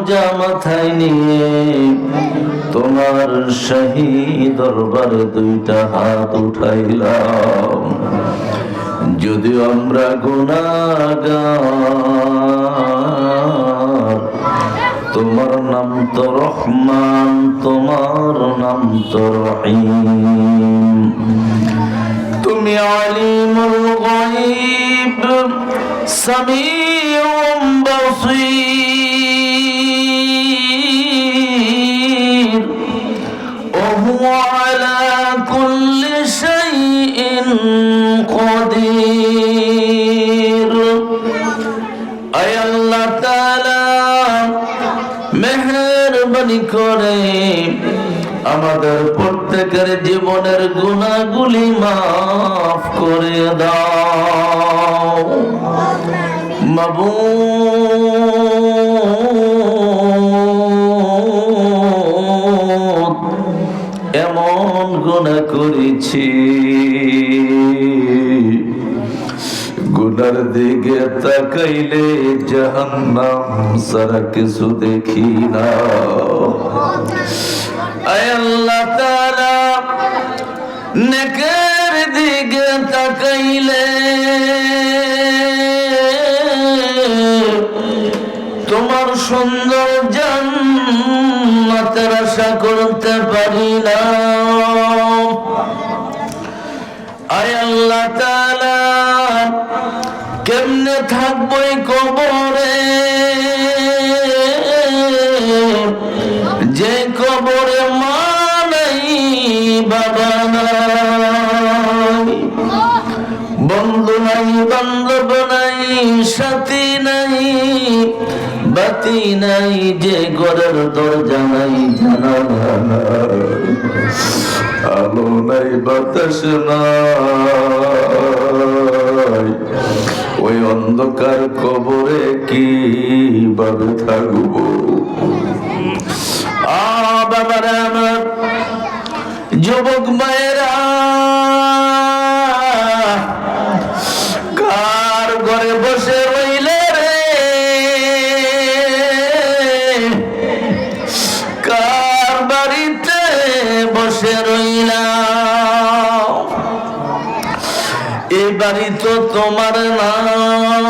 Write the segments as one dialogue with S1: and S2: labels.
S1: বোঝা মাথায় নিয়ে তোমার শাহী দরবারে দুইটা হাত উঠাইলাম। যদিও আমরা গুনাহগার, তোমার নাম তো রহমান, তোমার নাম তো রহিম। তুমি আলিমুল গায়ব সামিউম বাসীর ওয়া হুয়া আলা কুল্লি শাইইন কাদির। আয় আল্লাহ তাআলা মেহেরবানি করে আমাদের প্রত্যেকের জীবনের গুনাহগুলি মাফ করে দাও মাবুদ। এমন গুনাহ করেছি, গুনার দিকে তাকাইলে জাহান্নাম ছাড়া কিছু দেখি না। আয় আল্লাহ তাআলা নেকের দিকে তাকাইলে তোমার সুন্দর জান্নাতের আশা করতে পারি না। আয় আল্লাহ তাআলা কেমনে থাকবো এই কবরে, যে কবরে মা নাই, বাবা নাই, বন্ধু নাই, বান্ধব নাই, সাথী নাই, বাতি নাই, যে ঘরের দরজা নাই, জানালা নাই, আলো নাই, বাতাস নাই, ওই অন্ধকার কবরে কিভাবে থাকবো? বাবারা আমার, যুবক মায়েরা, কার ঘরে বসে রইলে রে, কার বাড়িতে বসে রইলা? এই বাড়ি তো তোমার নাম,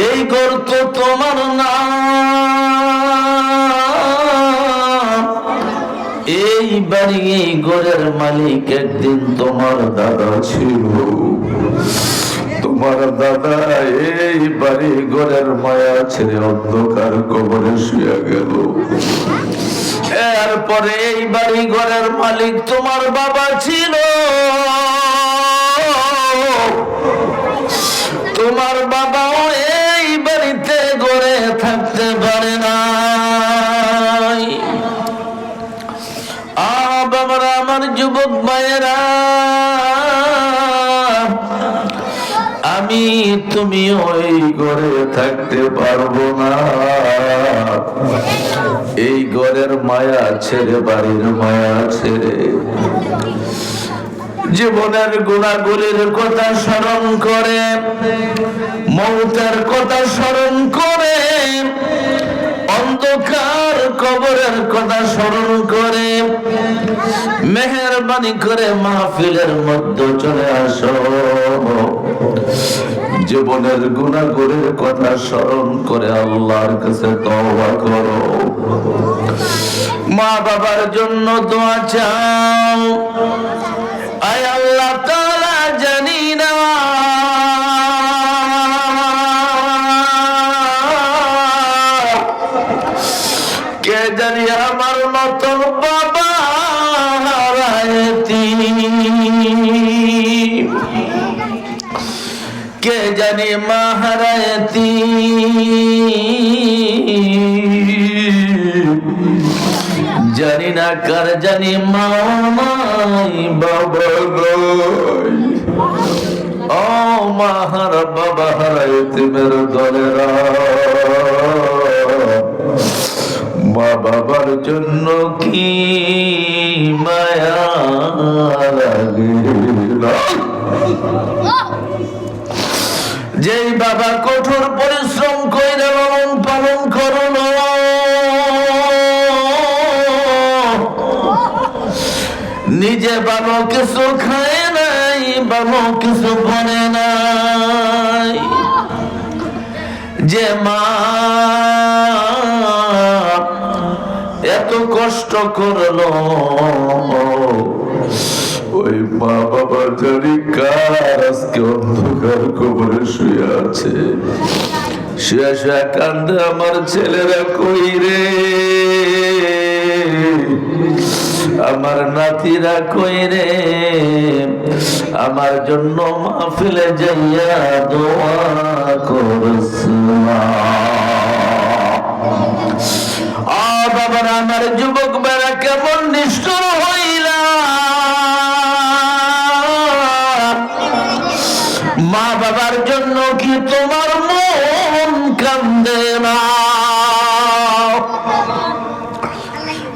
S1: এই ঘর তো তোমার নাম, এই বাড়ি এই ঘরের মালিক একদিন তোমার দাদা ছিল। তোমার দাদা এই বাড়ি ঘরের মায়া ছেড়ে অন্ধকার কবরে শুয়ে গেল। এরপরে এই বাড়ি ঘরের মালিক তোমার বাবা ছিল। তোমার বাবাও এই বাড়িতে ঘরে থাকতে পারে না। বাবারা আমার, যুবক ভাইয়েরা, আমি তুমি ওই ঘরে থাকতে পারবো না। এই ঘরের মায়া ছেড়ে, বাড়ির মায়া ছেড়ে, জীবনের গুনাহগুলির কথা স্মরণ করে, মৌতের কথা স্মরণ করে, অন্ধকার কবরের কথা স্মরণ করে, মেহেরবানি করে মাহফিলের মধ্যে চলে আসো। জীবনের গুনাহগুলির কথা স্মরণ করে আল্লাহর কাছে তওবা করো। মা বাবার জন্য দোয়া চাও। আয় আল্লাহ তাআলা, জানি না কে জানি আমার মতো বাবা হারাইতি, কে জানি মা হারাইতি, জানি না কার জানি মা নাই, বাবা নাই। ও মা হারা, বাবা হারাইতি মের দলেরা, মা বাবার জন্য কি মায়া লাগে। যেই বাবা কঠোর পরিশ্রম করে লালন পালন করলো, যে ভালো কিছু খায় নাই, ভালো কিছু পরে নাই, যে মা এত কষ্ট করলো, ওই মা বাবা জানি কার আজকে অন্ধকার কবরে শুয়ে আছে। শুয়ে শুয়ে কান্দে, আমার ছেলেরা কই রে, আমার নাতিরা কই রে, আমার জন্য মাহফিলে যাইয়া দোয়া করছিলা। বাবার আমার যুবক বেড়া কেমন নিষ্ঠুর হইলা, মা বাবার জন্য কি তোমার মন কান্দে না?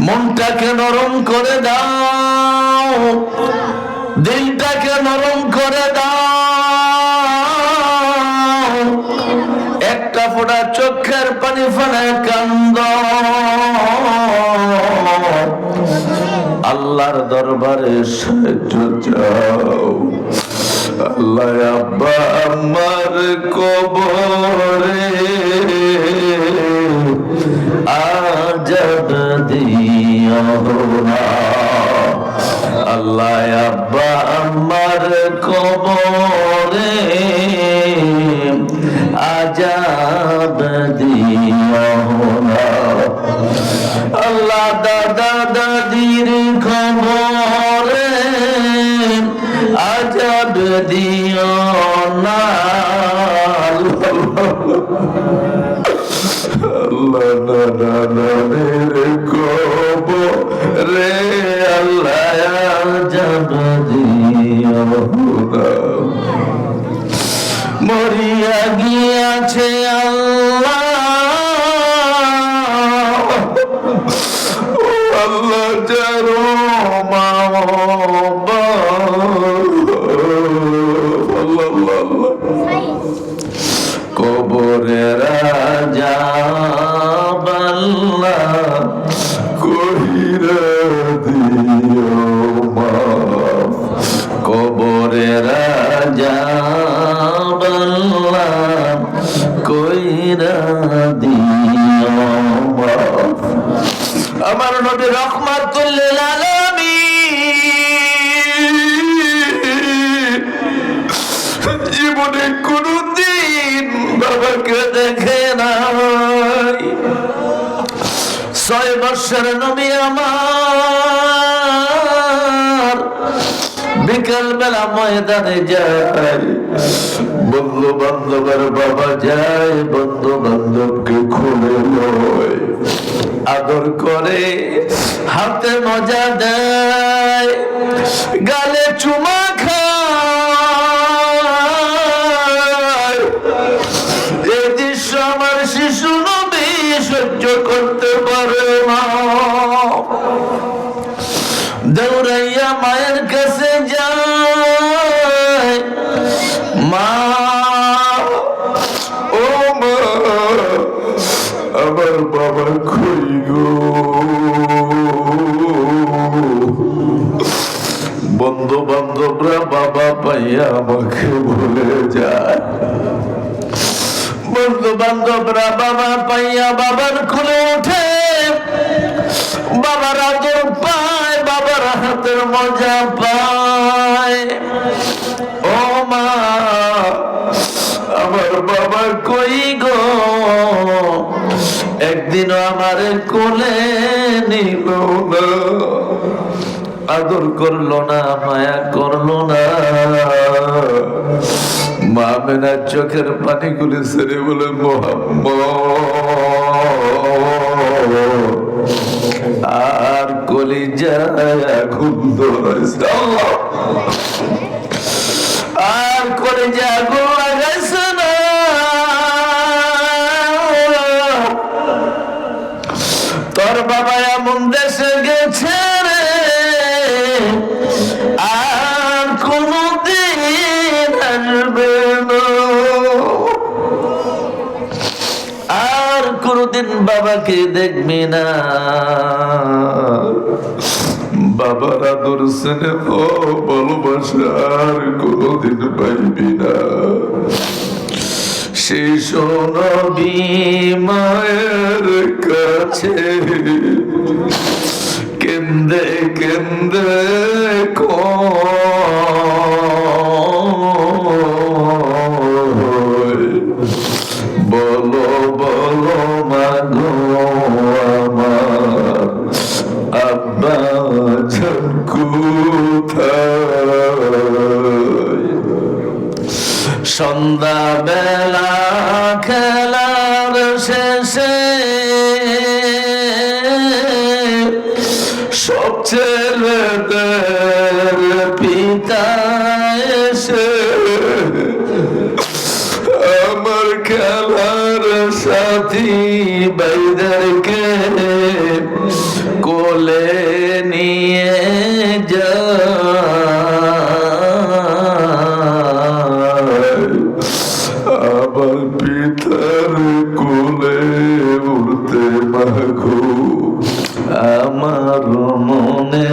S1: মনটাকে নরম করে দাও, দিলটাকে নরম করে দাও, একটা ফোঁটা চোখের পানি ফেলে কান্দ, আল্লাহর দরবারে সাহায্য চাও। আল্লাহ আব্বা আমার কবরে আজাব দিও না, আল্লাহ আব্বা আমার কবরে আজাব দিও না, আল্লাহ দাদা দাদির কবরে আজাব দিও না, আল্লাহ নানানের কবরে আল্লাহ আজাব দিও না। মরিয়া গিয়াছে আল্লাহ, আল্লাহ যারো মা কবরের আযাব আল্লাহ কইরা দিও মাফ, কবরের আযাব আল্লাহ কইরা দিও মাফ। আমার নবী রাহমাতুল লিল আলামিন জীবনে কোনদিন বাবাকে দেখে নাই। 6 বছর নবী আমার বিকাল বেলা ময়দানে যায়, বন্ধু বান্ধবের বাবা যায়, বন্ধু বান্ধবকে খুলে লয়, আদর করে, হাতে মজা দেয়, গালে চুমা খায়। এই দৃশ্য আমার শিশু নবী সহ্য করতে পারে না, দৌড়াইয়া মায়ের কাছে যায়, মা ও মা আমার বাবা কই গো। বন্ধু বান্ধবরা বাবা পাইয়া আমাকে ভুলে যায়, বন্ধু বান্ধবরা বাবা পাইয়া বাবার কোলে ওঠে, বাবার আদর পায়, বাবার হাতের মজা পায়। ও মা আমার বাবা কই গো, একদিনও আমার কোলে নিল না, আদর করলো না, মায়া করলো না। মা মেনার চোখের পানি গুলি ছেড়ে বলে মোহাম্মদ, আর কলিজায় আগুন ধরেছে, আর কলিজায় আগুন লাগাইছে না। তোর বাবা এমন দেশে গেছে রে, আর কোনদিন আসবে না, আর কোনদিন বাবাকে দেখবি না। বাবার আদর স্নেহ ভালোবাসা আর কোনদিন পাইবি না। শিশু নবী মায়ের কাছে কেন্দে কেন্দে বলো বলো মাগো আমার আব্বা জান কোথায়? সন্ধ্যা বেলা খেলার শেষে সব ছেলেদের পিতা এসে আমার খেলার সাথী ভাইদেরকে কোলে নিয়ে আবার পিতার কোলে উঠতে মাগো আমার মনে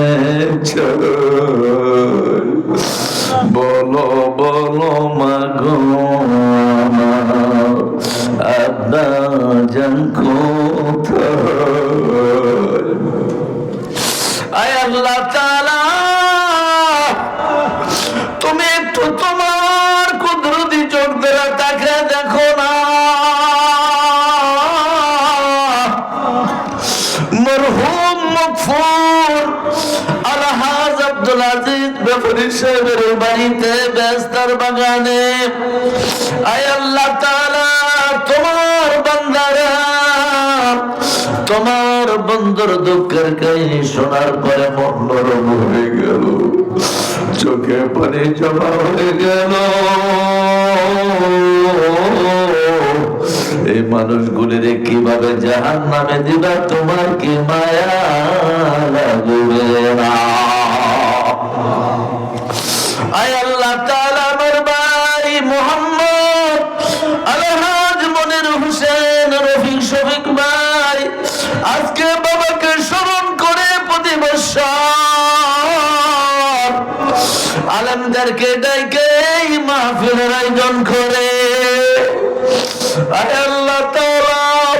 S1: চায়। বলো বলো মাগো আমার আব্বা জান কোথায়? আয় আল্লাহ তাআলা, তুমি একটু তোমার কুদরতি চোখ দিয়ে তাকিয়ে দেখো না। মরহুম মগফুর আলহাজ আব্দুল আজিজ ব্যাপারী সাহেবের বাড়িতে বেস্তার বাগানে আয় আল্লাহ তাআলা, তোমার বান্দারা তোমার বন্ধুর দুঃখের কাহিনী শোনার পরে মন নরম হয়ে গেল, চোখে পানি জমা হয়ে গেল। এই মানুষগুলিরে কিভাবে জাহান্নামে দিবা, তোমার কি মায়া লাগবে না? আয় আল্লাহ তাআলা, আমার ভাই মুহাম্মদ আলহাজ মনির হোসেন রফিক শফিক ভাই আজকে বাবাকে স্মরণ করে প্রতি বছর আলেমদেরকে ডেকে এই মাহফিলের আয়োজন করে। আয় আল্লাহ তাআলা,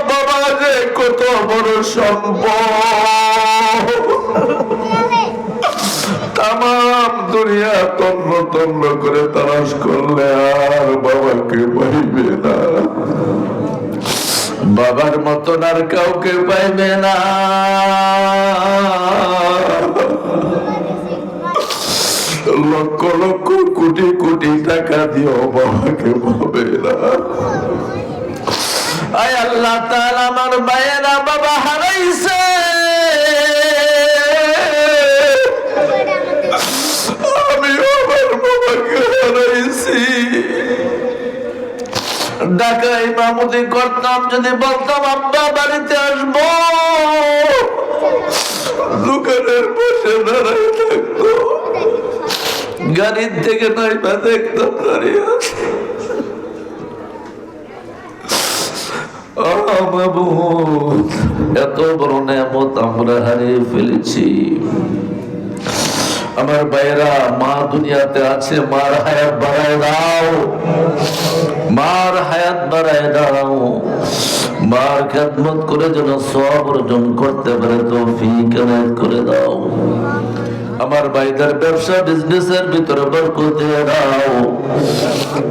S1: বাবা যে কত বড় সম্পদ, তাম দুনিয়া তন্ন তন্ন করে তালাশ করলে আর বাবাকে পাইবে না, বাবার মতন আর কাউকে পাইবে না। লক্ষ লক্ষ কোটি কোটি টাকা দিও বাবাকে পাবে না। আয় আল্লাহ তাআলা, আমার ভাইয়েরা বাবা হারাইছে, আমিও আমার বাবাকে হারাইছি। ঢাকা ইমামতি করতাম, যদি বলতাম আব্বা বাড়িতে আসবো, দোকানের পাশে দাঁড়ায় থাকতো, গাড়ির থেকে নাইবা দেখতাম দাঁড়িয়ে আছে। এত বড় নেয়ামত আমরা হারিয়ে ফেলেছি। আমার ভাইয়েরা, মা দুনিয়াতে আছে, মার হায়াত বাড়ায় দাও, মার হায়াত বাড়ায় দাও, মার খেদমত করে যেন সওয়াব অর্জন করতে পারে তৌফিক এনায়েত করে দাও। আমার ভাইদের ব্যবসা বিজনেসের ভিতরে বরকত দিয়ে দাও।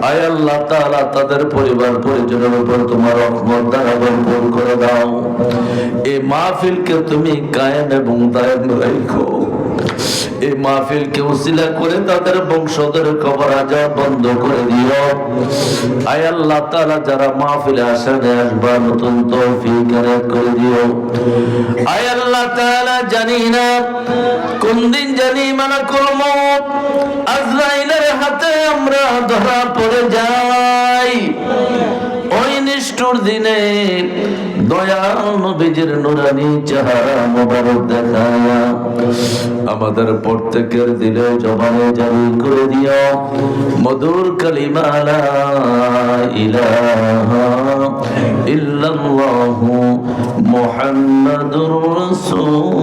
S1: আয় আল্লাহ তাআলা, তাদের পরিবার পরিজনের উপর তোমার রহমত দ্বারা ভরপুর করে দাও। এই মাহফিলকে তুমি কায়েম এবং দায়েম রাখো। এই মাহফিলকে উসিলা করে তাদের বংশধর কবর আযাব বন্ধ করে দিও। আয় আল্লাহ তাআলা, যারা মাহফিলে আসনে আসবা নতুন তৌফিক এনায়েত করে দিও। আয় আল্লাহ তাআলা, জানি না কোন দিন জানি মালাকুল মউত আজরাইলের হাতে আমরা ধরা পড়ে যাই। ওই নিষ্ঠুর দিনে দয়াল নবীজির নূরানী চেহারা মোবারক দেখায়া আমাদের প্রত্যেকের দিলে জবানে জারি করে দিও মধুর কালিমা লা ইলাহা ইল্লাল্লাহু মুহাম্মাদুর রাসূল।